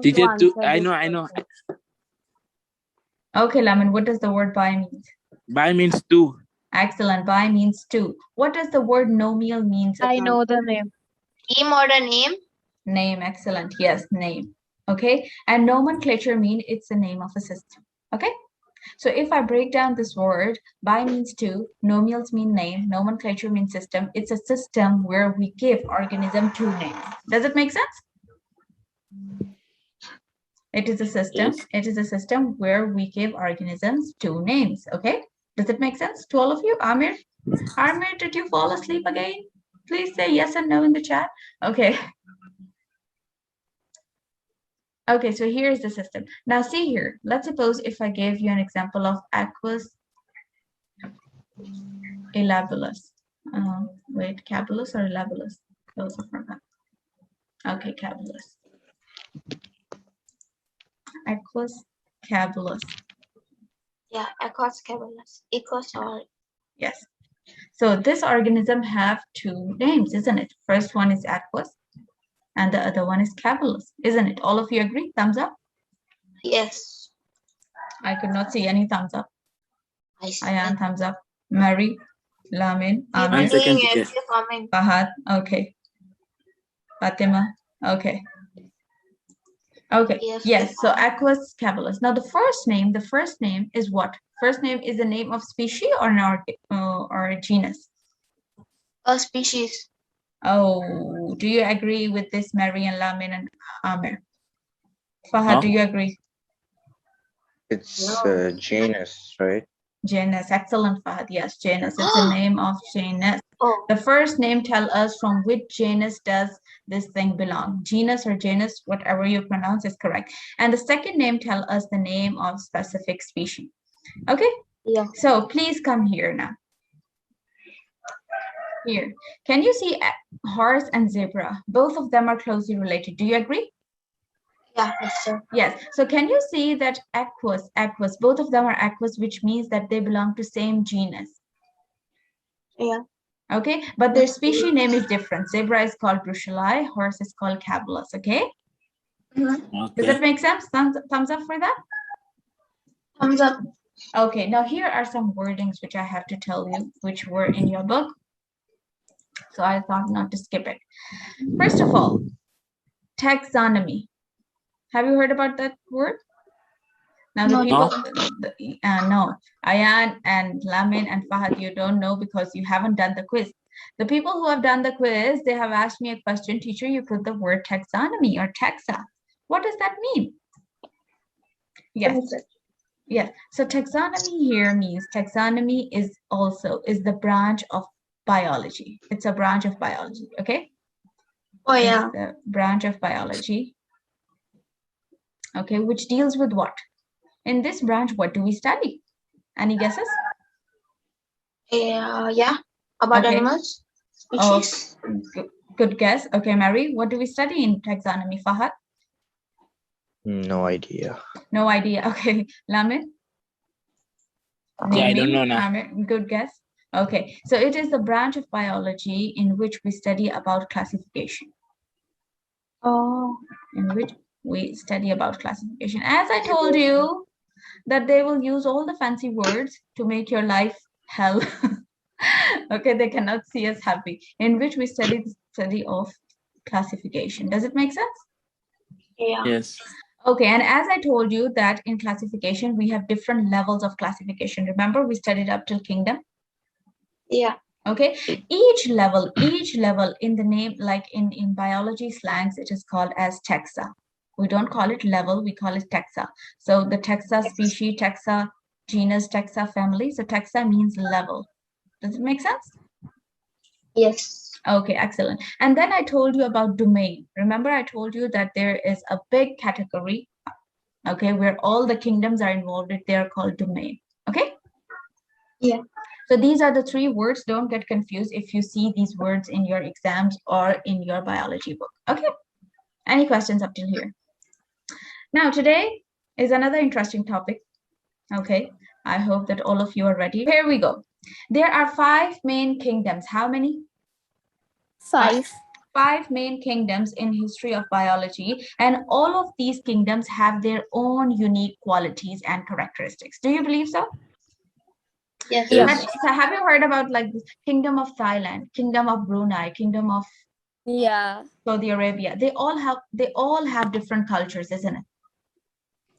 Teacher, I know. Okay, Lamin, what does the word by mean? By means two. Excellent. By means two. What does the word nomial means? I know the name. Name or the name? Name. Excellent. Yes, name. Okay. And nomenclature mean it's the name of a system. Okay. So if I break down this word, by means two, nomials mean name, nomenclature means system. It's a system where we give organism two names. Does it make sense? It is a system. Yes. It is a system where we give organisms two names. Okay. Does it make sense to all of you? Amir, did you fall asleep again? Please say yes and no in the chat. Okay. Okay, so here's the system. Now see here, let's suppose if I gave you an example of aqueous elabulus. Wait, cabulus or elabulus? Those are from that. Okay, cabulus. Aqueous cabulus. Yeah, aqueous cabulus. Equals or Yes. So this organism have two names, isn't it? First one is aqueous and the other one is cabulus, isn't it? All of you agree? Thumbs up? yes. I could not see any thumbs up. I see. Ayan, thumbs up. Mary, Lamin, I'm Amir, doing second, it. yes. You're coming. Fahad, okay. Fatima, okay. Okay, yes, so aqueous cabulus. Now the first name is what? First name is the name of species or or a genus? A species. Oh, do you agree with this, Mary and Lamin and Amir? Fahad, No. do you agree? It's genus, right? Genus, excellent, Fahad. Yes, genus. It's the name of genus. Oh, The first name tell us from which genus does this thing belong. Genus or genus, whatever you pronounce is correct. And the second name tell us the name of specific species. Okay? yeah. So please come here now. Here. Can you see horse and zebra? Both of them are closely related. Do you agree? Yeah, yes, sir. Yes. So can you see that aqueous, both of them are aqueous, which means that they belong to same genus. Yeah. Okay, but their species name is different. Zebra is called brucellai, horse is called cabulus. Okay, Mm-hmm. does that make sense? Thumbs up for that. Thumbs up. Okay, now here are some wordings which I have to tell you, which were in your book. So I thought not to skip it. First of all, taxonomy. Have you heard about that word? Now the people, no, Ayan and Lamin and Fahad, you don't know because you haven't done the quiz. The people who have done the quiz, they have asked me a question, teacher, you put the word taxonomy or taxa. What does that mean? Yes. Yes. So taxonomy here means taxonomy is the branch of biology. It's a branch of biology. Okay. Oh, yeah. It's the branch of biology. Okay, which deals with what? In this branch, what do we study? Any guesses? Yeah. About animals, species. Oh, good guess. Okay, Mary, what do we study in taxonomy, Fahad? No idea. No idea. Okay, Lamin? Yeah, I don't know now. Amir, good guess. Okay, so it is the branch of biology in which we study about classification. Oh. In which we study about classification. As I told you, that they will use all the fancy words to make your life hell. Okay, they cannot see us happy. In which we study the study of classification. Does it make sense? Yeah. Yes. Okay, and as I told you that in classification, we have different levels of classification. Remember, we studied up till kingdom? Yeah. Okay, each level in the name, like in biology slangs, it is called as taxa. We don't call it level, we call it taxa. So the taxa species, taxa genus, taxa family. So taxa means level. Does it make sense? Yes. Okay, excellent. And then I told you about domain. Remember, I told you that there is a big category, okay, where all the kingdoms are involved. They are called domain. Okay? Yeah. So these are the three words. Don't get confused if you see these words in your exams or in your biology book. Okay? Any questions up till here? Now, today is another interesting topic. Okay, I hope that all of you are ready. Here we go. There are 5 main kingdoms. How many? 5. 5 main kingdoms in history of biology, and all of these kingdoms have their own unique qualities and characteristics. Do you believe so? Yes. Yes. So have you heard about like this Kingdom of Thailand, Kingdom of Brunei, Kingdom of Yeah. Saudi Arabia? They all have different cultures, isn't it?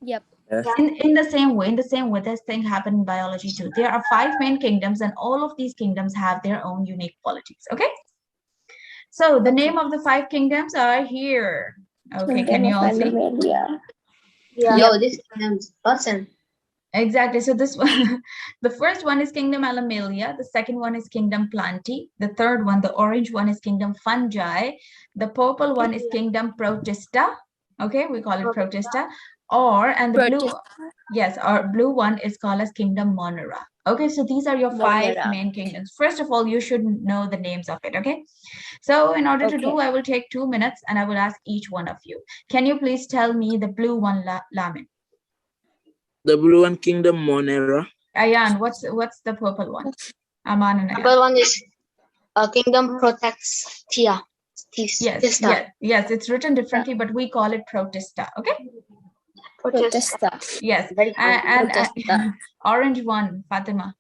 Yep. Yes. In the same way, this thing happened in biology too. There are 5 main kingdoms, and all of these kingdoms have their own unique qualities. Okay. So the name of the 5 kingdoms are here. Okay, can you all see? Yeah. Yeah. Yep. Oh, this is awesome. Exactly. So this one, the first one is Kingdom Animalia. The second one is Kingdom Plantae. The third one, the orange one, is Kingdom Fungi. The purple one is Kingdom Protista. Okay, we call it Protista. And the blue, yes, our blue one is called as Kingdom Monera. Okay, so these are your 5 Monera. main kingdoms. First of all, you should know the names of it. Okay. So in order to do, I will take 2 minutes and I will ask each one of you. Can you please tell me the blue one, Lamin? The blue one, Kingdom Monera. Ayan, what's the purple one? Aman and Ayan. Number one is Kingdom Protects Tia. Yes, it's written differently, but we call it Protista. Okay. Protesta. Yes, Very and Protesta. orange one, Fatima.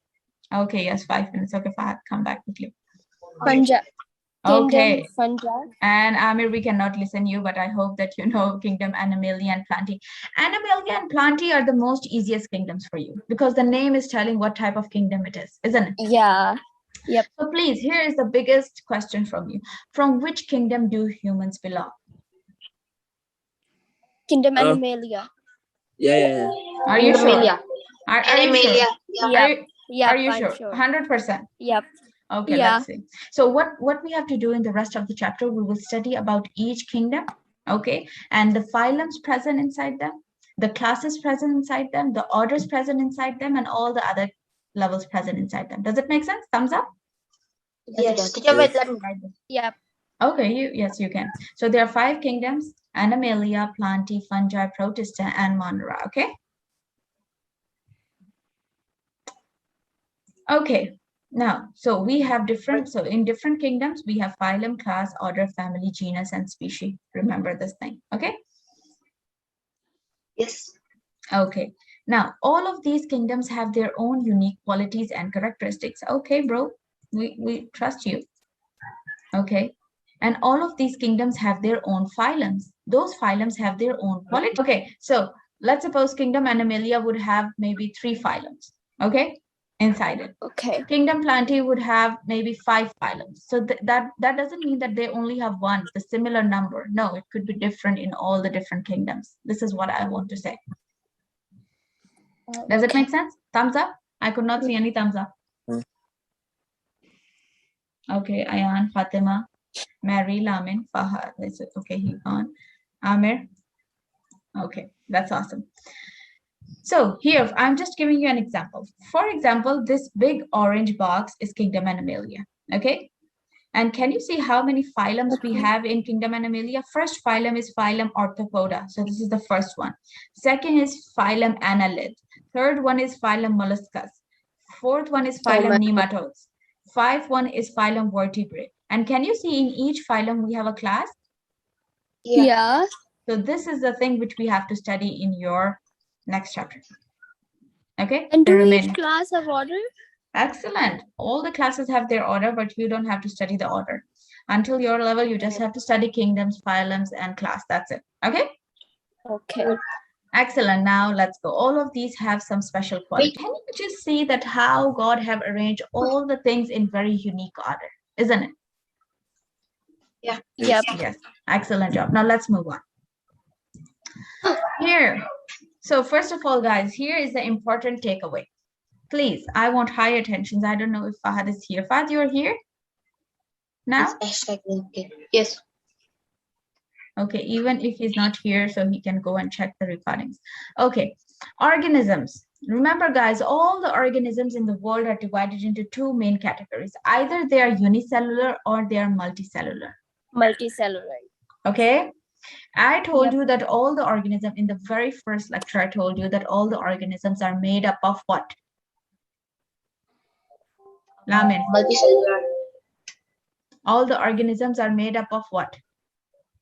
Okay, yes, 5 minutes. Okay, Fahad, come back quickly. Fungi. Okay. Kingdom Fungi. And Amir, we cannot listen you, but I hope that you know Kingdom Animalia and Plantae. Animalia and Plantae are the most easiest kingdoms for you because the name is telling what type of kingdom it is, isn't it? Yeah. Yep. So please, here is the biggest question from you. From which kingdom do humans belong? Kingdom Animalia. Yeah. Are you sure? Animalia. Are you sure? Yep. Yep. Are you I'm sure? 100%. Yep. Okay, Yeah. let's see. So what we have to do in the rest of the chapter, we will study about each kingdom, okay? And the phylums present inside them, the classes present inside them, the orders present inside them, and all the other levels present inside them. Does it make sense? Thumbs up? Yes. Teacher, wait, let me write this. Yep. Okay, yes, you can. So there are 5 kingdoms: Animalia, Plantae, Fungi, Protista, and Monera, okay? Okay. Now, so we have in different kingdoms, we have phylum, class, order, family, genus, and species. Remember this thing, okay? Yes. Okay. Now, all of these kingdoms have their own unique qualities and characteristics. Okay, bro, we trust you. Okay. And all of these kingdoms have their own phylums. Those phylums have their own quality. Okay, so let's suppose Kingdom Animalia would have maybe 3 phylums, okay, inside it. Okay. Kingdom Plantae would have maybe 5 phylums. So that doesn't mean that they only have one, the similar number. No, it could be different in all the different kingdoms. This is what I want to say. Does it make sense? Thumbs up? I could not see any thumbs up. Okay, Ayan, Fatima, Mary, Lamin, Fahad. Okay, he's gone. Amir. Okay, that's awesome. So here, I'm just giving you an example. For example, this big orange box is Kingdom Animalia, okay? And can you see how many phylums we have in Kingdom Animalia? First phylum is phylum Arthropoda. So this is the first one. Second is phylum Annelid. Third one is phylum Molluscus. Fourth one is phylum Nematodes. 5th one is phylum Vertebrate. And can you see in each phylum we have a class? Yeah. So this is the thing which we have to study in your next chapter. Okay? And The do remaining. each class have order? Excellent. All the classes have their order, but you don't have to study the order. Until your level, you just have to study kingdoms, phylums, and class. That's it. Okay? Okay. Excellent. Now let's go. All of these have some special quality. Can you just see that how God have arranged all the things in very unique order, isn't it? Yeah. Yep. Yes. Excellent job. Now let's move on. Here. So first of all, guys, here is the important takeaway. Please, I want high attention. I don't know if Fahad is here. Fahad, you're here now? Yes. Okay, even if he's not here, so he can go and check the recordings. Okay, organisms. Remember, guys, all the organisms in the world are divided into 2 main categories. Either they are unicellular or they are multicellular. Multicellular. Okay? I told you that all the organisms, in the very first lecture, I told you that all the organisms are made up of what? Lamin. Multicellular. All the organisms are made up of what?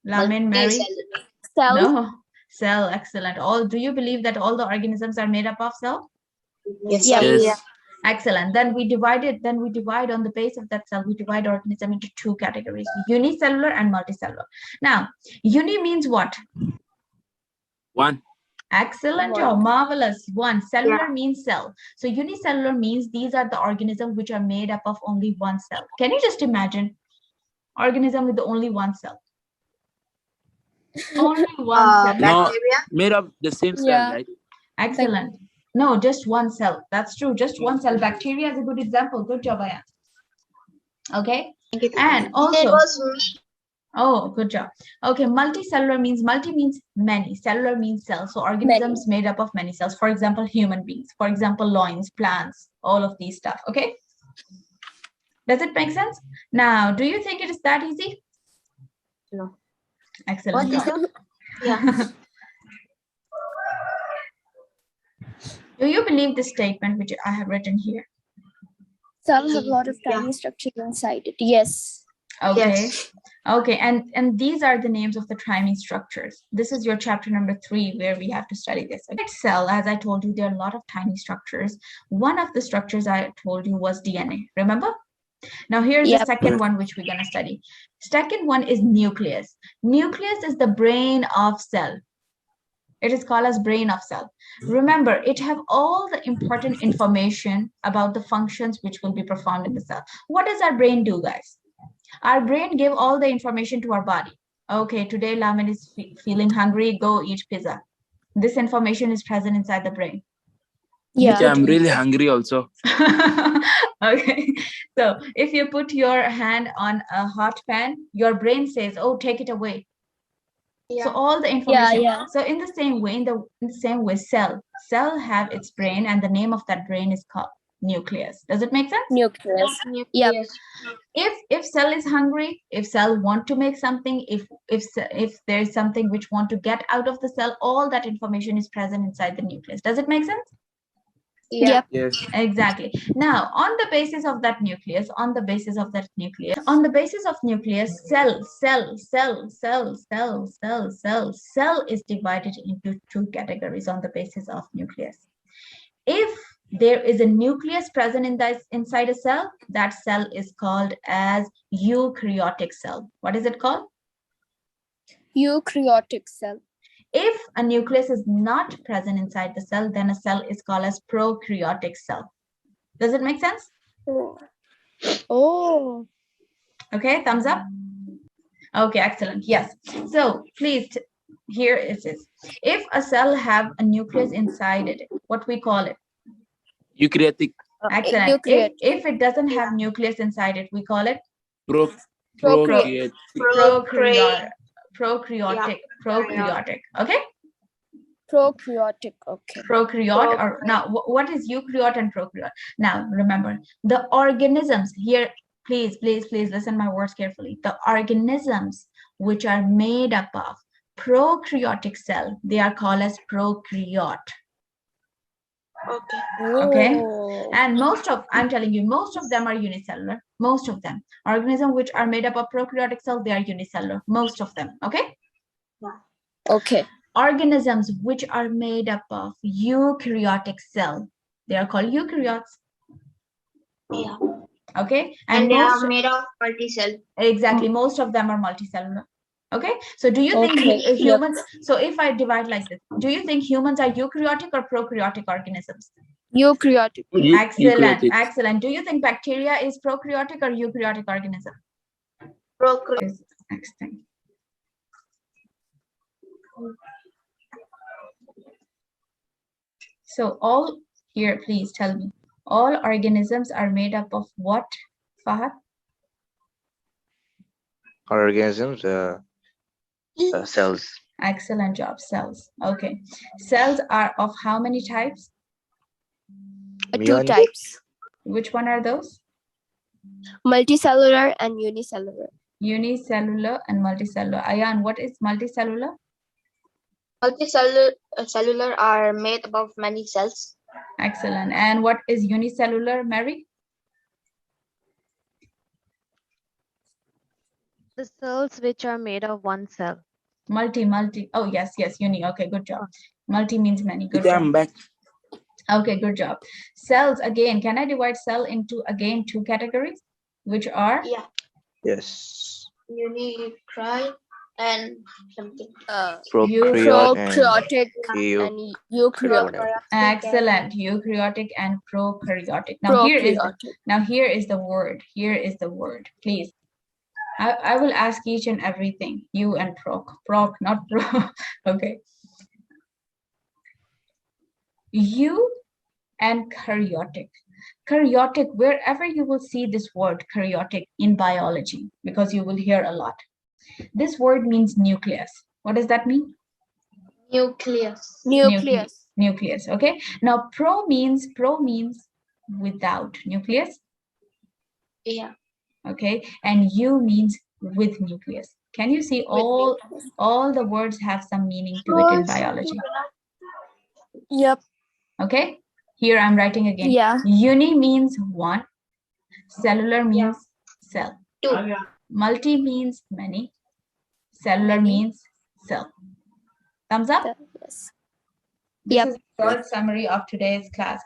Lamin, Mary? Multicellular. Cell. No. Cell, excellent. Do you believe that all the organisms are made up of cell? Yes, Yeah. sir. Yes. Excellent. Then we divide on the base of that cell, we divide organism into two categories, unicellular and multicellular. Now, uni means what? One. Excellent One. job, marvelous. One, cellular means cell. So unicellular means these are the organisms which are made up of only one cell. Can you just imagine organism with only one cell? Only one cell. No, Bacteria. made of the same cell, Yeah. right? Excellent. No, just one cell. That's true. Just one cell. Bacteria is a good example. Good job, Ayan. Okay. Thank you. And It also, was me. oh, good job. Okay, multicellular means many. Cellular means cells. So organisms made up of many cells. For example, human beings. For example, loins, plants, all of these stuff. Okay. Does it make sense? Now, do you think it is that easy? No. Excellent. What is job. that? Yeah. Do you believe the statement which I have written here? Cell have a lot of Yeah. tiny structures inside it. Yes. Okay. Yes. Okay, and these are the names of the tiny structures. This is your chapter number 3 where we have to study this. Okay. Cell, as I told you, there are a lot of tiny structures. One of the structures I told you was DNA. Remember? Now here's the Yep. second one which we're going to study. Second one is nucleus. Nucleus is the brain of cell. It is called as brain of cell. Remember, it have all the important information about the functions which will be performed in the cell. What does our brain do, guys? Our brain give all the information to our body. Okay, today Lamin is feeling hungry, go eat pizza. This information is present inside the brain. Yeah. Yeah, I'm really hungry also. Okay, so if you put your hand on a hot pan, your brain says, oh, take it away. Yeah. So all the information. Yeah. So in the same way, cell have its brain, and the name of that brain is called nucleus. Does it make sense? Nucleus. Yep. Yes. If cell is hungry, if cell want to make something, if there is something which want to get out of the cell, all that information is present inside the nucleus. Does it make sense? Yeah. Yep. Yes. Exactly. Now, on the basis of nucleus, cell is divided into two categories on the basis of nucleus. If there is a nucleus present inside a cell, that cell is called as eukaryotic cell. What is it called? Eukaryotic cell. If a nucleus is not present inside the cell, then a cell is called as prokaryotic cell. Does it make sense? Oh. Okay, thumbs up. Okay, excellent. Yes. So please, here it is. If a cell have a nucleus inside it, what we call it? Eukaryotic. Excellent. Eukaryotic. If it doesn't have nucleus inside it, we call it Prokaryotic. prokaryotic. Okay. Prokaryotic. Okay. Prokaryote, or now what is eukaryote and prokaryote? Now remember, the organisms here, please listen my words carefully. The organisms which are made up of prokaryotic cell, they are called as prokaryote. Okay. Okay. Oh. And I'm telling you, most of them are unicellular. Most of them. Organisms which are made up of prokaryotic cell, they are unicellular. Most of them. Okay. Okay. Organisms which are made up of eukaryotic cell, they are called eukaryotes. Yeah. Okay. And they are made of multi-cell. Exactly. Most of them are multicellular. Okay. So do you think Okay, humans, so if I divide like this, do you think humans are eukaryotic or prokaryotic organisms? Eukaryotic. Excellent. Eukaryotic. Excellent. Do you think bacteria is prokaryotic or eukaryotic organism? Prokaryotic. Is next thing. So all here, please tell me, all organisms are made up of what, Fahad? Organisms, cells. Excellent job, cells. Okay. Cells are of how many types? Two One. types. Which one are those? Multicellular and unicellular. Unicellular and multicellular. Ayan, what is multicellular? Multicellular are made up of many cells. Excellent. And what is unicellular, Mary? The cells which are made of one cell. Multi. Oh, yes, uni. Okay, good job. Multi means many. Good Teacher, job. I'm back. Okay, good job. Cells, again, can I divide cell into, again, two categories, which are? Yeah. Yes. Unicry and something. Prokaryote and Prokaryotic eu- and eukaryotic. Excellent. Eukaryotic and prokaryotic. Now here is the word. Here is the word. Please. I will ask each and everything. You and proc, not pro. Okay. You and karyotic. Karyotic, wherever you will see this word karyotic in biology, because you will hear a lot. This word means nucleus. What does that mean? Nucleus. Nucleus. Okay. Now pro means without nucleus. Yeah. Okay. And U means with nucleus. Can you see all the words have some meaning to it in biology? Yep. Okay. Here I'm writing again. Yeah. Uni means one. Cellular means cell. Two. Multi means many. Cellular means cell. Thumbs up? Yes. This Yep. is a short summary of today's class.